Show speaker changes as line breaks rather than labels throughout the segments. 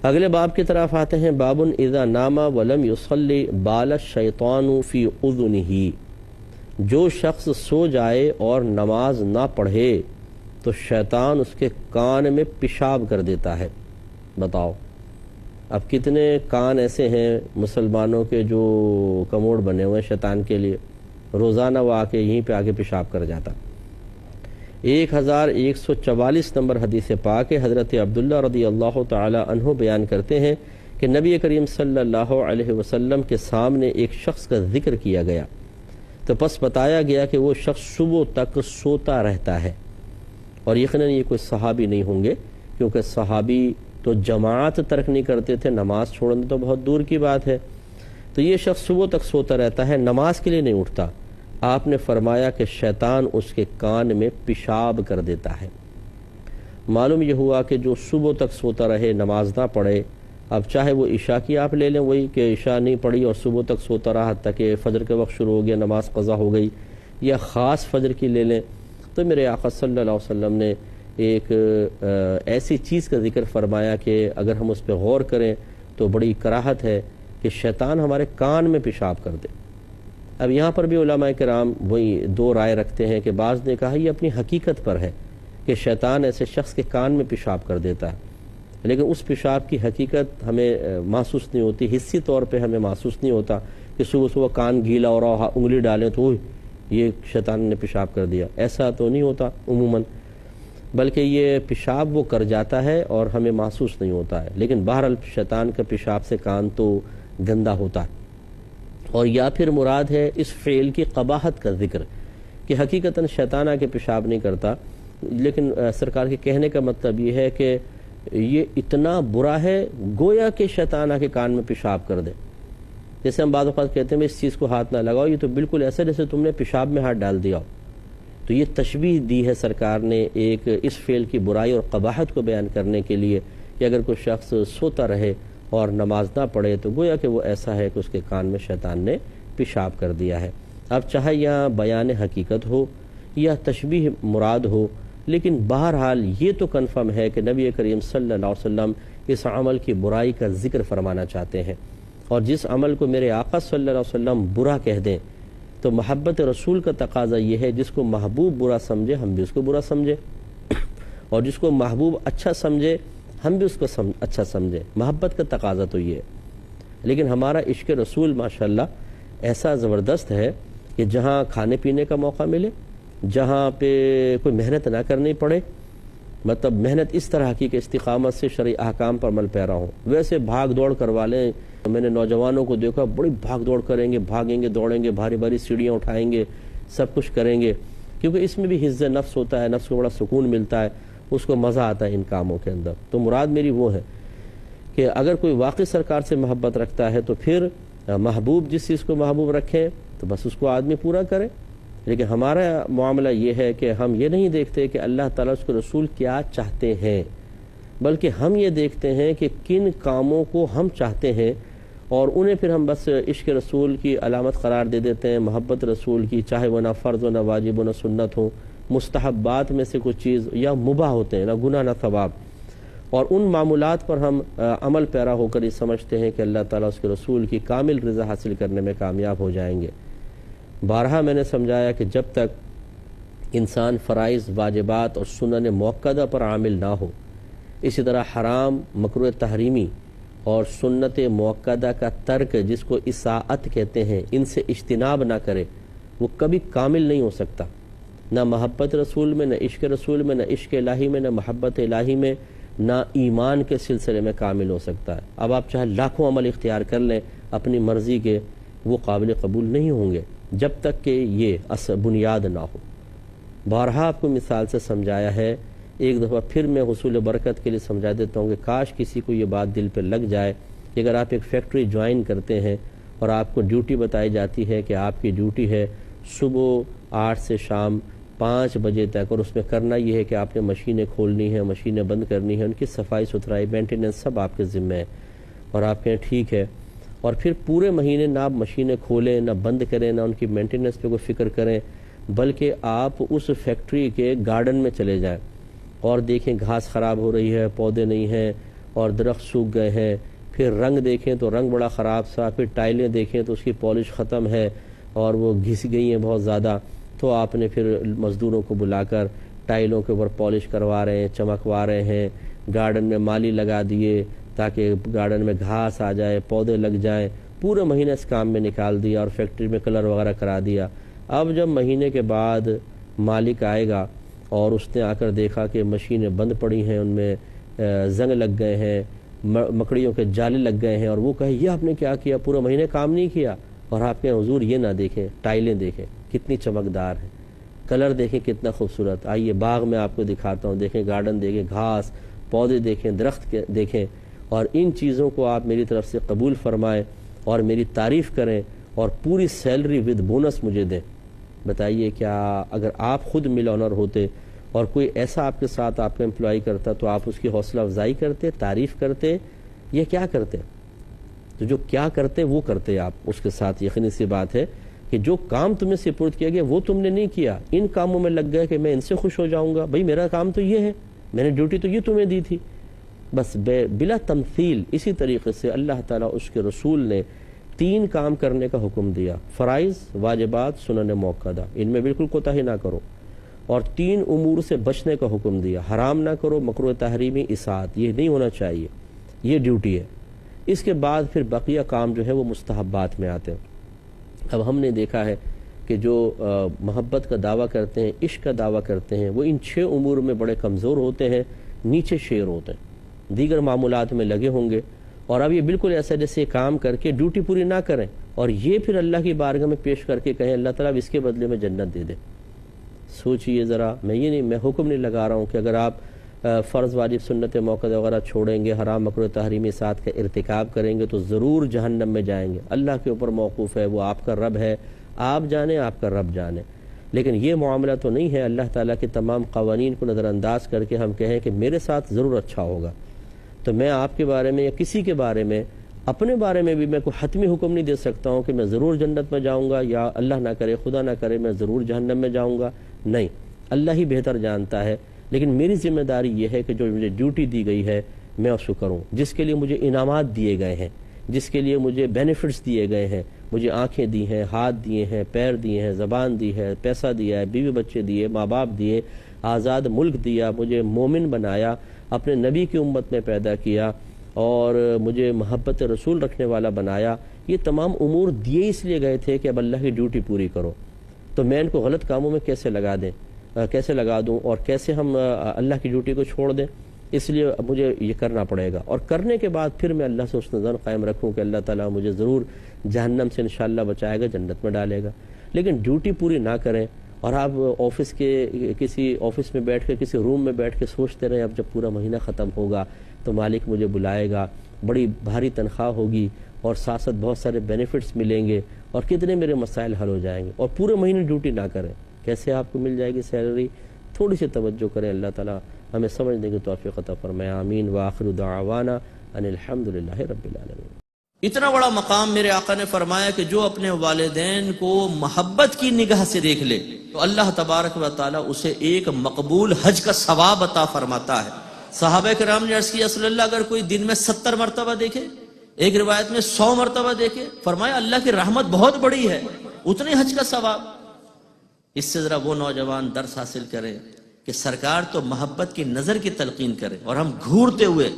اگلے باب کی طرف آتے ہیں، باب اذا نام ولم یصلی بال الشیطان فی اذنہ، جو شخص سو جائے اور نماز نہ پڑھے تو شیطان اس کے کان میں پیشاب کر دیتا ہے۔ بتاؤ اب کتنے کان ایسے ہیں مسلمانوں کے جو کموڑ بنے ہوئے ہیں شیطان کے لیے، روزانہ وہ آ کے یہیں پہ آ کے پیشاب کر جاتا۔ 1144 نمبر حدیث پاک حضرت عبداللہ رضی اللہ تعالی عنہ بیان کرتے ہیں کہ نبی کریم صلی اللہ علیہ وسلم کے سامنے ایک شخص کا ذکر کیا گیا تو پس بتایا گیا کہ وہ شخص صبح تک سوتا رہتا ہے، اور یقیناً یہ کوئی صحابی نہیں ہوں گے، کیونکہ صحابی تو جماعت ترک نہیں کرتے تھے، نماز چھوڑنا تو بہت دور کی بات ہے۔ تو یہ شخص صبح تک سوتا رہتا ہے، نماز کے لیے نہیں اٹھتا۔ آپ نے فرمایا کہ شیطان اس کے کان میں پیشاب کر دیتا ہے۔ معلوم یہ ہوا کہ جو صبح تک سوتا رہے، نماز نہ پڑھے، اب چاہے وہ عشاء کی آپ لے لیں، وہی کہ عشاء نہیں پڑھی اور صبح تک سوتا رہا حتیٰ کہ فجر کے وقت شروع ہو گیا، نماز قضا ہو گئی، یا خاص فجر کی لے لیں، تو میرے آقا صلی اللہ علیہ وسلم نے ایک ایسی چیز کا ذکر فرمایا کہ اگر ہم اس پہ غور کریں تو بڑی کراہت ہے کہ شیطان ہمارے کان میں پیشاب کر دے۔ اب یہاں پر بھی علماء کرام وہی دو رائے رکھتے ہیں کہ بعض نے کہا یہ اپنی حقیقت پر ہے کہ شیطان ایسے شخص کے کان میں پیشاب کر دیتا ہے، لیکن اس پیشاب کی حقیقت ہمیں محسوس نہیں ہوتی، حسی طور پہ ہمیں محسوس نہیں ہوتا کہ صبح صبح کان گیلا ہو رہا، انگلی ڈالیں تو یہ شیطان نے پیشاب کر دیا، ایسا تو نہیں ہوتا عموماً، بلکہ یہ پیشاب وہ کر جاتا ہے اور ہمیں محسوس نہیں ہوتا ہے۔ لیکن بہرحال شیطان کا پیشاب سے کان تو گندا ہوتا ہے، اور یا پھر مراد ہے اس فعل کی قباحت کا ذکر کہ حقیقتاً شیطان آ کے پیشاب نہیں کرتا، لیکن سرکار کے کہنے کا مطلب یہ ہے کہ یہ اتنا برا ہے گویا کہ شیطان آ کے کان میں پیشاب کر دے۔ جیسے ہم بعض اوقات کہتے ہیں اس چیز کو ہاتھ نہ لگاؤ، یہ تو بالکل ایسا جیسے تم نے پیشاب میں ہاتھ ڈال دیا ہو۔ تو یہ تشبیہ دی ہے سرکار نے ایک اس فعل کی برائی اور قباحت کو بیان کرنے کے لیے کہ اگر کوئی شخص سوتا رہے اور نماز نہ پڑھے تو گویا کہ وہ ایسا ہے کہ اس کے کان میں شیطان نے پیشاب کر دیا ہے۔ اب چاہے یہاں بیان حقیقت ہو یا تشبیہ مراد ہو، لیکن بہرحال یہ تو کنفرم ہے کہ نبی کریم صلی اللہ علیہ وسلم اس عمل کی برائی کا ذکر فرمانا چاہتے ہیں، اور جس عمل کو میرے آقا صلی اللہ علیہ وسلم برا کہہ دیں تو محبت رسول کا تقاضا یہ ہے جس کو محبوب برا سمجھے ہم بھی اس کو برا سمجھے، اور جس کو محبوب اچھا سمجھے ہم بھی اس کو اچھا سمجھے۔ محبت کا تقاضا تو یہ ہے، لیکن ہمارا عشق رسول ماشاءاللہ ایسا زبردست ہے کہ جہاں کھانے پینے کا موقع ملے، جہاں پہ کوئی محنت نہ کرنی پڑے، مطلب محنت اس طرح کی کہ استقامت سے شرعی احکام پر عمل پیرا ہوں، ویسے بھاگ دوڑ کروا لیں۔ میں نے نوجوانوں کو دیکھا بڑی بھاگ دوڑ کریں گے، بھاگیں گے، دوڑیں گے، بھاری بھاری سیڑھیاں اٹھائیں گے، سب کچھ کریں گے، کیونکہ اس میں بھی حفظ نفس ہوتا ہے، نفس کو بڑا سکون ملتا ہے، اس کو مزہ آتا ہے ان کاموں کے اندر۔ تو مراد میری وہ ہے کہ اگر کوئی واقعی سرکار سے محبت رکھتا ہے تو پھر محبوب جس چیز کو محبوب رکھیں تو بس اس کو آدمی پورا کرے۔ لیکن ہمارا معاملہ یہ ہے کہ ہم یہ نہیں دیکھتے کہ اللہ تعالیٰ اس کے رسول کیا چاہتے ہیں، بلکہ ہم یہ دیکھتے ہیں کہ کن کاموں کو ہم چاہتے ہیں اور انہیں پھر ہم بس عشق رسول کی علامت قرار دے دیتے ہیں، محبت رسول کی، چاہے وہ نہ فرض ہو، نہ واجب ہو، نہ سنت ہو، مستحبات میں سے کچھ چیز یا مباح ہوتے ہیں، نہ گناہ نہ ثواب، اور ان معمولات پر ہم عمل پیرا ہو کر یہ سمجھتے ہیں کہ اللہ تعالیٰ اس کے رسول کی کامل رضا حاصل کرنے میں کامیاب ہو جائیں گے۔ بارہا میں نے سمجھایا کہ جب تک انسان فرائض، واجبات اور سنن موقدہ پر عامل نہ ہو، اسی طرح حرام، مکروہ تحریمی اور سنت موقدہ کا ترک جس کو اصاعت کہتے ہیں، ان سے اجتناب نہ کرے، وہ کبھی کامل نہیں ہو سکتا، نہ محبت رسول میں، نہ عشق رسول میں، نہ عشق الہی میں، نہ محبت الہی میں، نہ ایمان کے سلسلے میں کامل ہو سکتا ہے۔ اب آپ چاہے لاکھوں عمل اختیار کر لیں اپنی مرضی کے، وہ قابل قبول نہیں ہوں گے جب تک کہ یہ بنیاد نہ ہو۔ بارہا آپ کو مثال سے سمجھایا ہے، ایک دفعہ پھر میں حصول برکت کے لیے سمجھا دیتا ہوں کہ کاش کسی کو یہ بات دل پہ لگ جائے کہ اگر آپ ایک فیکٹری جوائن کرتے ہیں اور آپ کو ڈیوٹی بتائی جاتی ہے کہ آپ کی ڈیوٹی ہے صبح 8 سے شام 5 بجے تک، اور اس میں کرنا یہ ہے کہ آپ نے مشینیں کھولنی ہیں، مشینیں بند کرنی ہیں، ان کی صفائی ستھرائی، مینٹیننس سب آپ کے ذمہ ہے، اور آپ کہیں ٹھیک ہے، اور پھر پورے مہینے نہ آپ مشینیں کھولیں، نہ بند کریں، نہ ان کی مینٹیننس پہ کوئی فکر کریں، بلکہ آپ اس فیکٹری کے گارڈن میں چلے جائیں اور دیکھیں گھاس خراب ہو رہی ہے، پودے نہیں ہیں، اور درخت سوکھ گئے ہیں، پھر رنگ دیکھیں تو رنگ بڑا خراب سا، پھر ٹائلیں دیکھیں تو اس کی پالش ختم ہے اور وہ گھس گئی ہیں بہت زیادہ، تو آپ نے پھر مزدوروں کو بلا کر ٹائلوں کے اوپر پالش کروا رہے ہیں، چمکوا رہے ہیں، گارڈن میں مالی لگا دیے تاکہ گارڈن میں گھاس آ جائے، پودے لگ جائیں، پورے مہینے اس کام میں نکال دیا اور فیکٹری میں کلر وغیرہ کرا دیا۔ اب جب مہینے کے بعد مالک آئے گا اور اس نے آ کر دیکھا کہ مشینیں بند پڑی ہیں، ان میں زنگ لگ گئے ہیں، مکڑیوں کے جالے لگ گئے ہیں، اور وہ کہے یہ آپ نے کیا کیا، پورا مہینے کام نہیں کیا، اور آپ کے حضور یہ نہ دیکھیں، ٹائلیں دیکھیں کتنی چمکدار ہیں، کلر دیکھیں کتنا خوبصورت، آئیے باغ میں آپ کو دکھاتا ہوں، دیکھیں گارڈن دیکھیں، گھاس پودے دیکھیں، درخت دیکھیں، اور ان چیزوں کو آپ میری طرف سے قبول فرمائیں اور میری تعریف کریں اور پوری سیلری ود بونس مجھے دیں۔ بتائیے کیا اگر آپ خود مل آنر ہوتے اور کوئی ایسا آپ کے ساتھ آپ کا امپلائی کرتا تو آپ اس کی حوصلہ افزائی کرتے، تعریف کرتے، یا کیا کرتے؟ تو جو کیا کرتے وہ کرتے آپ اس کے ساتھ۔ یقینی سی بات ہے کہ جو کام تمہیں سپرد کیا گیا وہ تم نے نہیں کیا، ان کاموں میں لگ گئے کہ میں ان سے خوش ہو جاؤں گا، بھئی میرا کام تو یہ ہے، میں نے ڈیوٹی تو یہ تمہیں دی تھی، بس بلا تمثیل۔ اسی طریقے سے اللہ تعالیٰ اس کے رسول نے 3 کام کرنے کا حکم دیا، فرائض، واجبات، سنن موقدہ، ان میں بالکل کوتاہی نہ کرو، اور 3 امور سے بچنے کا حکم دیا، حرام نہ کرو، مکروہ تحریمی، اطاعت، یہ نہیں ہونا چاہیے، یہ ڈیوٹی ہے۔ اس کے بعد پھر بقیہ کام جو ہے وہ مستحبات میں آتے ہیں۔ اب ہم نے دیکھا ہے کہ جو محبت کا دعویٰ کرتے ہیں، عشق کا دعویٰ کرتے ہیں، وہ ان 6 امور میں بڑے کمزور ہوتے ہیں، نیچے شیر ہوتے ہیں، دیگر معمولات میں لگے ہوں گے، اور اب یہ بالکل ایسا جیسے کام کر کے ڈیوٹی پوری نہ کریں اور یہ پھر اللہ کی بارگاہ میں پیش کر کے کہیں اللہ تعالیٰ اس کے بدلے میں جنت دے دے۔ سوچئے ذرا، میں حکم نہیں لگا رہا ہوں کہ اگر آپ فرض واجب سنت موقدہ وغیرہ چھوڑیں گے، حرام مکروہ تحریمی ساتھ کا ارتکاب کریں گے تو ضرور جہنم میں جائیں گے۔ اللہ کے اوپر موقوف ہے، وہ آپ کا رب ہے، آپ جانیں، آپ کا رب جانے۔ لیکن یہ معاملہ تو نہیں ہے اللہ تعالیٰ کے تمام قوانین کو نظر انداز کر کے ہم کہیں کہ میرے ساتھ ضرور اچھا ہوگا۔ تو میں آپ کے بارے میں یا کسی کے بارے میں، اپنے بارے میں بھی میں کوئی حتمی حکم نہیں دے سکتا ہوں کہ میں ضرور جنت میں جاؤں گا، یا اللہ نہ کرے، خدا نہ کرے میں ضرور جہنم میں جاؤں گا، نہیں، اللہ ہی بہتر جانتا ہے۔ لیکن میری ذمہ داری یہ ہے کہ جو مجھے ڈیوٹی دی گئی ہے میں اس کو کروں، جس کے لیے مجھے انعامات دیے گئے ہیں، جس کے لیے مجھے بینیفٹس دیے گئے ہیں، مجھے آنکھیں دی ہیں، ہاتھ دیے ہیں، پیر دیے ہیں، زبان دی ہے، پیسہ دیا ہے، بیوی بچے دیے، ماں باپ دیے، آزاد ملک دیا، مجھے مومن بنایا، اپنے نبی کی امت میں پیدا کیا، اور مجھے محبت رسول رکھنے والا بنایا۔ یہ تمام امور دیے اس لیے گئے تھے کہ اب اللہ کی ڈیوٹی پوری کرو، تو میں ان کو غلط کاموں میں کیسے لگا دوں اور کیسے ہم اللہ کی ڈیوٹی کو چھوڑ دیں؟ اس لیے مجھے یہ کرنا پڑے گا، اور کرنے کے بعد پھر میں اللہ سے اس نظر قائم رکھوں کہ اللہ تعالیٰ مجھے ضرور جہنم سے انشاءاللہ بچائے گا، جنت میں ڈالے گا۔ لیکن ڈیوٹی پوری نہ کریں اور آپ کسی آفس میں بیٹھ کے، کسی روم میں بیٹھ کے سوچتے رہیں اب جب پورا مہینہ ختم ہوگا تو مالک مجھے بلائے گا، بڑی بھاری تنخواہ ہوگی اور ساتھ ساتھ بہت سارے بینیفٹس ملیں گے اور کتنے میرے مسائل حل ہو جائیں گے، اور پورے مہینے ڈیوٹی نہ کریں، کیسے آپ کو مل جائے گی سیلری؟ تھوڑی سی توجہ کریں، اللہ تعالیٰ ہمیں سمجھنے کی توفیق عطا فرمائے، آمین۔ وآخر دعوانا ان الحمدللہ رب العالمین۔
اتنا بڑا مقام میرے آقا نے فرمایا کہ جو اپنے والدین کو محبت کی نگاہ سے دیکھ لے تو اللہ تبارک و تعالیٰ اسے ایک مقبول حج کا ثواب عطا فرماتا ہے۔ صحابہ کرام نے عرض کیا صلی اللہ، اگر کوئی دن میں 70 مرتبہ دیکھے، ایک روایت میں 100 مرتبہ دیکھے، فرمایا اللہ کی رحمت بہت بڑی ہے، اتنے حج کا ثواب۔ اس سے ذرا وہ نوجوان درس حاصل کریں کہ سرکار تو محبت کی نظر کی تلقین کرے، اور ہم گھورتے ہوئے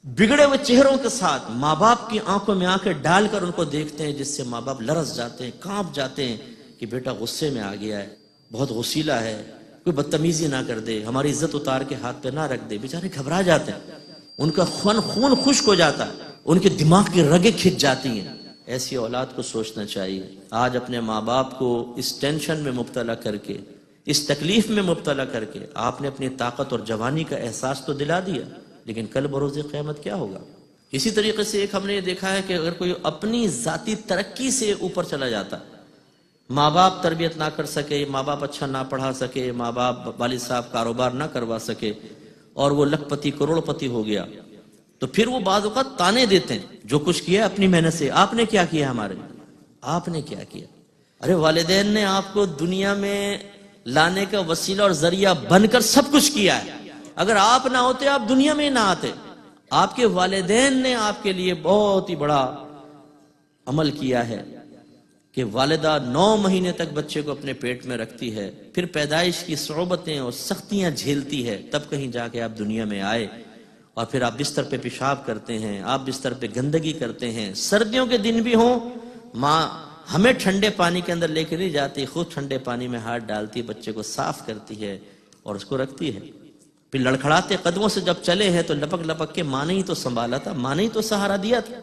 بگڑے ہوئے چہروں کے ساتھ ماں باپ کی آنکھوں میں آنکھیں ڈال کر ان کو دیکھتے ہیں، جس سے ماں باپ لرز جاتے ہیں، کانپ جاتے ہیں کہ بیٹا غصے میں آ گیا ہے، بہت غصیلہ ہے، کوئی بدتمیزی نہ کر دے، ہماری عزت اتار کے ہاتھ پہ نہ رکھ دے، بیچارے گھبرا جاتے ہیں، ان کا خون خشک ہو جاتا ہے، ان کے دماغ کی رگیں کھنچ جاتی ہیں۔ ایسی اولاد کو سوچنا چاہیے، آج اپنے ماں باپ کو اس ٹینشن میں مبتلا کر کے، اس تکلیف میں مبتلا کر کے آپ نے اپنی طاقت اور جوانی کا احساس تو دلا دیا، لیکن کل بروز قیامت کیا ہوگا؟ اسی طریقے سے ایک ہم نے یہ دیکھا ہے کہ اگر کوئی اپنی ذاتی ترقی سے اوپر چلا جاتا، ماں باپ تربیت نہ کر سکے، ماں باپ اچھا نہ پڑھا سکے، ماں باپ والد صاحب کاروبار نہ کروا سکے، اور وہ لکھ پتی کروڑ پتی ہو گیا، تو پھر وہ بعض اوقات تانے دیتے ہیں، جو کچھ کیا اپنی محنت سے، آپ نے کیا کیا ہمارے، آپ نے کیا کیا؟ ارے والدین نے آپ کو دنیا میں لانے کا وسیلہ اور ذریعہ بن کر سب کچھ کیا ہے، اگر آپ نہ ہوتے آپ دنیا میں نہ آتے، آپ کے والدین نے آپ کے لیے بہت ہی بڑا عمل کیا ہے کہ والدہ 9 مہینے تک بچے کو اپنے پیٹ میں رکھتی ہے، پھر پیدائش کی صعوبتیں اور سختیاں جھیلتی ہے، تب کہیں جا کے آپ دنیا میں آئے، اور پھر آپ بستر پہ پیشاب کرتے ہیں، آپ بستر پہ گندگی کرتے ہیں، سردیوں کے دن بھی ہوں، ماں ہمیں ٹھنڈے پانی کے اندر لے کے نہیں جاتی، خود ٹھنڈے پانی میں ہاتھ ڈالتی، بچے کو صاف کرتی ہے اور اس کو رکھتی ہے، پھر لڑکھڑاتے قدموں سے جب چلے ہیں تو لپک لپک کے ماں نے ہی تو سنبھالا تھا، ماں نے ہی تو سہارا دیا تھا،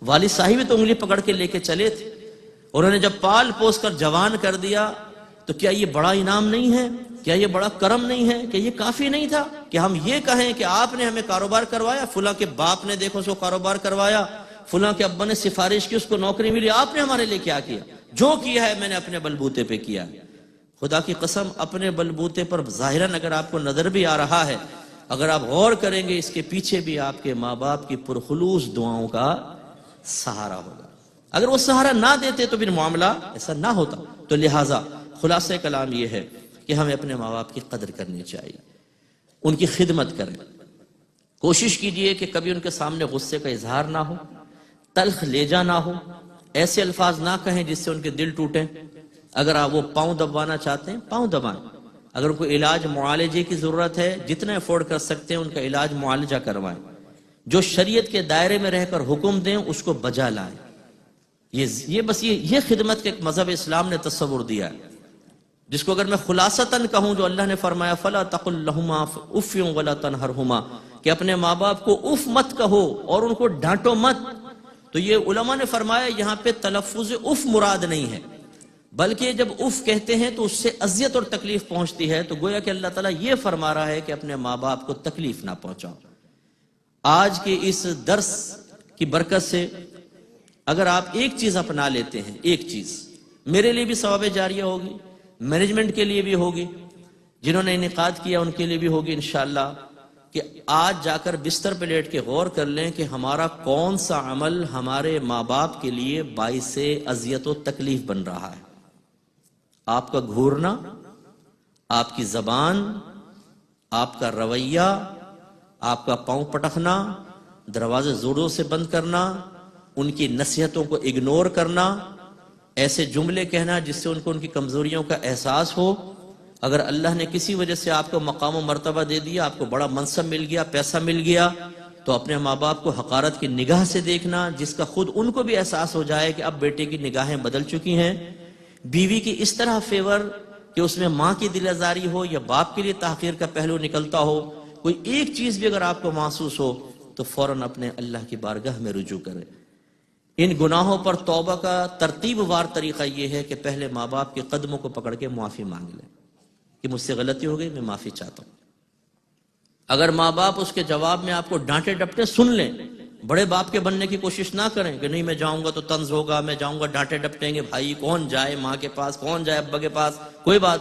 والد صاحب ہی تو انگلی پکڑ کے لے کے چلے تھے، انہوں نے جب پال پوس کر جوان کر دیا، تو کیا یہ بڑا انعام نہیں ہے؟ کیا یہ بڑا کرم نہیں ہے؟ کہ یہ کافی نہیں تھا کہ ہم یہ کہیں کہ آپ نے ہمیں کاروبار کروایا، فلاں کے باپ نے دیکھو اس کو کاروبار کروایا، فلاں کے ابا نے سفارش کی اس کو نوکری ملی، آپ نے ہمارے لیے کیا کیا؟ جو کیا ہے میں نے اپنے بلبوتے پہ کیا۔ خدا کی قسم اپنے بلبوتے پر ظاہراً اگر آپ کو نظر بھی آ رہا ہے، اگر آپ غور کریں گے اس کے پیچھے بھی آپ کے ماں باپ کی پرخلوص دعاؤں کا سہارا ہوگا۔ اگر وہ سہارا نہ دیتے تو پھر معاملہ ایسا نہ ہوتا۔ تو لہٰذا خلاصہ کلام یہ ہے کہ ہمیں اپنے ماں باپ کی قدر کرنی چاہیے، ان کی خدمت کریں، کوشش کیجئے کہ کبھی ان کے سامنے غصے کا اظہار نہ ہو، تلخ لیجا نہ ہو، ایسے الفاظ نہ کہیں جس سے ان کے دل ٹوٹیں۔ اگر آپ وہ پاؤں دبانا چاہتے ہیں پاؤں دبائیں، اگر ان کو علاج معالجے کی ضرورت ہے جتنا افورڈ کر سکتے ہیں ان کا علاج معالجہ کروائیں، جو شریعت کے دائرے میں رہ کر حکم دیں اس کو بجا لائیں۔ یہ خدمت کے ایک مذہب اسلام نے تصور دیا ہے، جس کو اگر میں خلاصتاً کہوں جو اللہ نے فرمایا فَلَا تَقُلْ لَهُمَا اُفٍّ وَلَا تَنْهَرْهُمَا، کہ اپنے ماں باپ کو اف مت کہو اور ان کو ڈانٹو مت، تو یہ علماء نے فرمایا یہاں پہ تلفظ اف مراد نہیں ہے، بلکہ جب اف کہتے ہیں تو اس سے اذیت اور تکلیف پہنچتی ہے، تو گویا کہ اللہ تعالیٰ یہ فرما رہا ہے کہ اپنے ماں باپ کو تکلیف نہ پہنچاؤ۔ آج کے اس درس کی برکت سے اگر آپ ایک چیز اپنا لیتے ہیں، ایک چیز میرے لیے بھی ثواب جاریہ ہوگی، مینجمنٹ کے لیے بھی ہوگی، جنہوں نے انعقاد کیا ان کے لیے بھی ہوگی انشاءاللہ، کہ آج جا کر بستر پہ لیٹ کے غور کر لیں کہ ہمارا کون سا عمل ہمارے ماں باپ کے لیے باعث اذیت و تکلیف بن رہا ہے۔ آپ کا گھورنا، آپ کی زبان، آپ کا رویہ، آپ کا پاؤں پٹکنا، دروازے زوروں سے بند کرنا، ان کی نصیحتوں کو اگنور کرنا، ایسے جملے کہنا جس سے ان کو ان کی کمزوریوں کا احساس ہو۔ اگر اللہ نے کسی وجہ سے آپ کو مقام و مرتبہ دے دیا، آپ کو بڑا منصب مل گیا، پیسہ مل گیا، تو اپنے ماں باپ کو حقارت کی نگاہ سے دیکھنا، جس کا خود ان کو بھی احساس ہو جائے کہ اب بیٹے کی نگاہیں بدل چکی ہیں۔ بیوی کی اس طرح فیور کہ اس میں ماں کی دل آزاری ہو یا باپ کے لیے تحقیر کا پہلو نکلتا ہو، کوئی ایک چیز بھی اگر آپ کو محسوس ہو تو فوراً اپنے اللہ کی بارگاہ میں رجوع کریں۔ ان گناہوں پر توبہ کا ترتیب وار طریقہ یہ ہے کہ پہلے ماں باپ کے قدموں کو پکڑ کے معافی مانگ لیں کہ مجھ سے غلطی ہو گئی، میں معافی چاہتا ہوں۔ اگر ماں باپ اس کے جواب میں آپ کو ڈانٹے ڈپٹے سن لیں، بڑے باپ کے بننے کی کوشش نہ کریں کہ نہیں میں جاؤں گا تو طنز ہوگا، میں جاؤں گا ڈانٹے ڈپٹیں گے، بھائی کون جائے ماں کے پاس، کون جائے ابا کے پاس، کوئی بات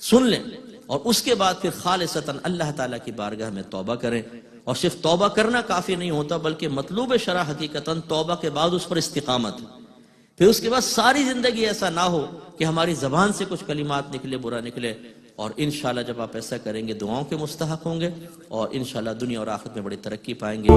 سن لیں، اور اس کے بعد پھر خالصتاً اللہ تعالیٰ کی بارگاہ میں توبہ کریں۔ اور صرف توبہ کرنا کافی نہیں ہوتا، بلکہ مطلوب شرع حقیقتاً توبہ کے بعد اس پر استقامت ہے۔ پھر اس کے بعد ساری زندگی ایسا نہ ہو کہ ہماری زبان سے کچھ کلمات نکلے، برا نکلے، اور انشاءاللہ جب آپ ایسا کریں گے دعاؤں کے مستحق ہوں گے، اور انشاءاللہ دنیا اور آخرت میں بڑی ترقی پائیں گے۔